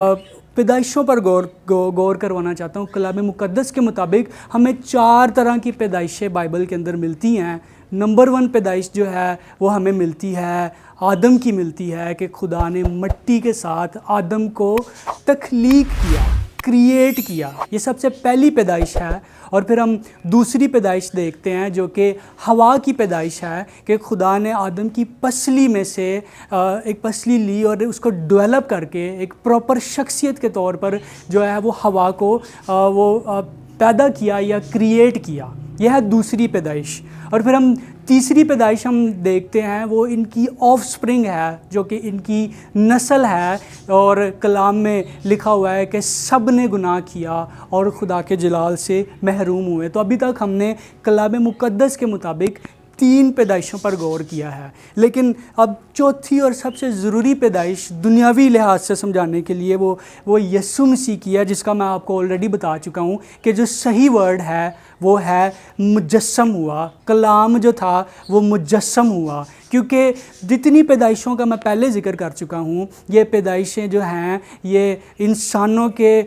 पैदाइशों पर गौर करवाना चाहता हूँ। कलाम मुक़द्दस के मुताबिक हमें 4 तरह की पैदाइशें बाइबल के अंदर मिलती हैं। नंबर 1 पैदाइश जो है वो हमें मिलती है, आदम की मिलती है कि खुदा ने मिट्टी के साथ आदम को तख्लीक किया, क्रिएट किया। ये सबसे पहली पैदाइश है। और फिर हम दूसरी पैदाइश देखते हैं जो कि हवा की पैदाइश है कि खुदा ने आदम की पसली में से एक पसली ली और उसको डेवलप करके एक प्रॉपर शख्सियत के तौर पर जो है वो हवा को पैदा किया या क्रिएट किया। यह है दूसरी पैदाइश। और फिर हम तीसरी पैदाइश हम देखते हैं, वो इनकी ऑफस्प्रिंग है, जो कि इनकी नस्ल है। और कलाम में लिखा हुआ है कि सब ने गुनाह किया और खुदा के जलाल से महरूम हुए। तो अभी तक हमने कलाम मुक़द्दस के मुताबिक 3 पैदाइशों पर गौर किया है, लेकिन अब चौथी और सबसे ज़रूरी पैदाइश दुनियावी लिहाज से समझाने के लिए वो यीशु मसीह की है, जिसका मैं आपको ऑलरेडी बता चुका हूँ कि जो सही वर्ड है वो है मुजस्सम हुआ। कलाम जो था वो मुजस्सम हुआ, क्योंकि जितनी पैदाइशों का मैं पहले ज़िक्र कर चुका हूँ, ये पैदाइशें जो हैं ये इंसानों के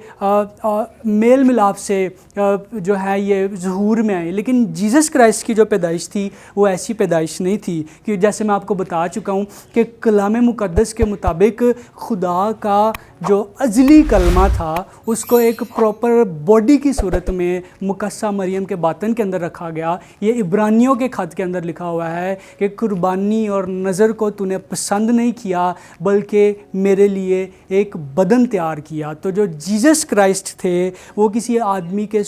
मेल मिलाप से जो है ये ज़हूर में आई। लेकिन जीसस क्राइस्ट की जो पैदाइश थी वो ऐसी पैदाइश नहीं थी, कि जैसे मैं आपको बता चुका हूँ कि कलाम मुक़द्दस के मुताबिक खुदा का जो अज़ली कलमा था उसको एक प्रॉपर बॉडी की सूरत में मुकस्सा मरियम के बातन के अंदर रखा गया। ये इब्रानियों के ख़त के अंदर लिखा हुआ है कि कुर्बानी और नज़र को तूने पसंद नहीं किया, बल्कि मेरे लिए एक बदन तैयार किया। तो जो जीसस क्राइस्ट थे वो किसी आदमी के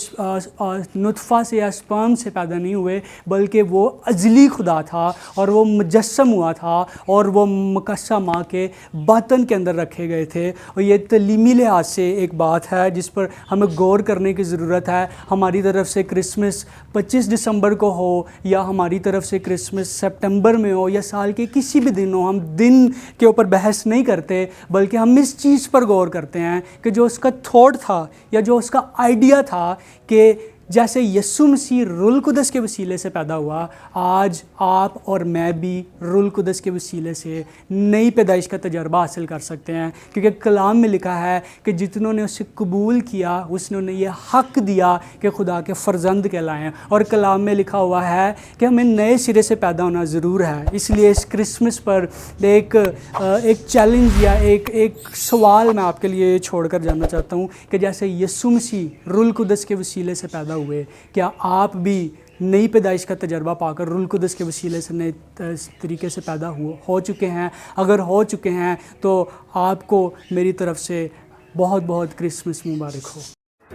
नुतफ़ा से या स्पर्म से पैदा नहीं हुए, बल्कि वो अज़ली खुदा था और वो मुजस्सम हुआ था और वो मुकस्सा माँ के बातन के अंदर रखे गए थे। और ये तलीमी लिहाज से एक बात है जिस पर हमें गौर करने की ज़रूरत है। हमारी तरफ से क्रिसमस 25 दिसंबर को हो या हमारी तरफ से क्रिसमस सितंबर में हो या साल के किसी भी दिन हो, हम दिन के ऊपर बहस नहीं करते, बल्कि हम इस चीज़ पर गौर करते हैं कि जो उसका थॉट था या जो उसका आइडिया था कि जैसे यीशु मसीह रूल कुदस के वसीले से पैदा हुआ, आज आप और मैं भी रूल कुदस के वसीले से नई पैदाइश का तजर्बा हासिल कर सकते हैं। क्योंकि कलाम में लिखा है कि जितनों ने उसे कबूल किया उसने उन्हें यह हक़ दिया कि खुदा के फ़र्जंद कहलाएं। और कलाम में लिखा हुआ है कि हमें नए सिरे से पैदा होना ज़रूर है। इसलिए इस क्रिसमस पर एक चैलेंज या एक सवाल मैं आपके लिए छोड़ कर जाना चाहता हूँ कि जैसे यीशु मसीह रूल कुदस के वसीले से पैदा हुए, क्या आप भी नई पैदाइश का तजर्बा पाकर रूल कुदस के वसीले से नए तरीके से पैदा हो चुके हैं? अगर हो चुके हैं तो आपको मेरी तरफ से बहुत बहुत क्रिसमस मुबारक हो।